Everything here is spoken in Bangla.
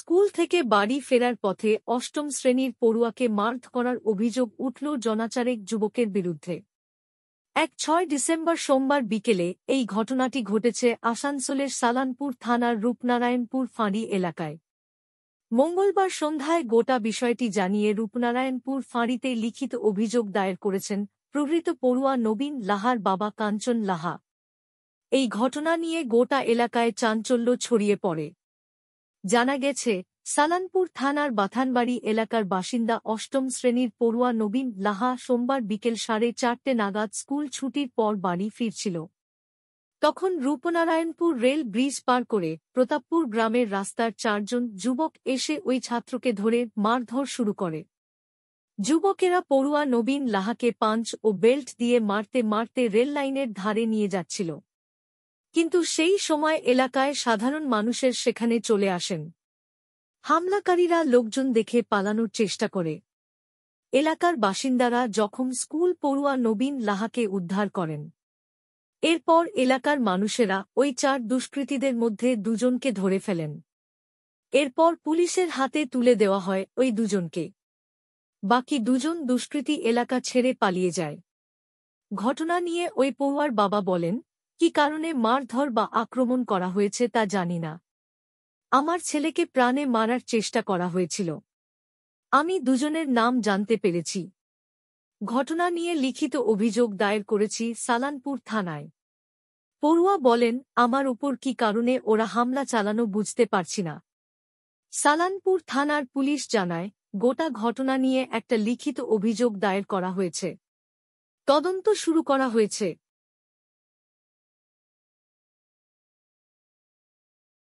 স্কুল থেকে বাড়ি ফেরার পথে অষ্টম শ্রেণীর পড়ুয়াকে মারধর করার অভিযোগ উঠল জনাচারেক যুবকের বিরুদ্ধে। 6 ডিসেম্বর সোমবার বিকেলে এই ঘটনাটি ঘটেছে আসানসোলের সালানপুর থানার রূপনারায়ণপুর ফাঁড়ি এলাকায়। মঙ্গলবার সন্ধ্যায় গোটা বিষয়টি জানিয়ে রূপনারায়ণপুর ফাঁড়িতে লিখিত অভিযোগ দায়ের করেছেন প্রহৃত পড়ুয়া নবীন লাহার বাবা কাঞ্চন লাহা। এই ঘটনা নিয়ে গোটা এলাকায় চাঞ্চল্য ছড়িয়ে পড়ে। জানা গেছে, সালানপুর থানার বাথানবাড়ি এলাকার বাসিন্দা অষ্টম শ্রেণীর পড়ুয়া নবীন লাহা সোমবার বিকেল 4:30 নাগাদ স্কুল ছুটির পর বাড়ি ফিরছিল। তখন রূপনারায়ণপুর রেল ব্রিজ পার করে প্রতাপপুর গ্রামের রাস্তার 4 জন যুবক এসে ওই ছাত্রকে ধরে মারধর শুরু করে। যুবকেরা পড়ুয়া নবীন লাহাকে পাঞ্চ ও বেল্ট দিয়ে মারতে মারতে রেল লাইনের ধারে নিয়ে যাচ্ছিল। কিন্তু সেই সময় এলাকায় সাধারণ মানুষের সেখানে চলে আসেন। হামলাকারীরা লোকজন দেখে পালানোর চেষ্টা করে। এলাকার বাসিন্দারা জখম স্কুল পড়ুয়া নবীন লাহাকে উদ্ধার করেন। এরপর এলাকার মানুষেরা ওই 4 দুষ্কৃতীদের মধ্যে 2 জনকে ধরে ফেলেন। এরপর পুলিশের হাতে তুলে দেওয়া হয় ওই 2 জনকে। বাকি 2 জন দুষ্কৃতী এলাকা ছেড়ে পালিয়ে যায়। ঘটনা নিয়ে ওই পড়ুয়ার বাবা বলেন, কি কারণে মারধর বা আক্রমণ করা হয়েছে তা জানি না। আমার ছেলেকে প্রাণে মারার চেষ্টা করা হয়েছিল। আমি 2 জনের নাম জানতে পেরেছি। ঘটনা নিয়ে লিখিত অভিযোগ দায়ের করেছি সালানপুর থানায়। পড়ুয়া বলেন, আমার উপর কি কারণে ওরা হামলা চালানো বুঝতে পারছি না। সালানপুর থানার পুলিশ জানায়, গোটা ঘটনা নিয়ে একটা লিখিত অভিযোগ দায়ের করা হয়েছে। তদন্ত শুরু করা হয়েছে।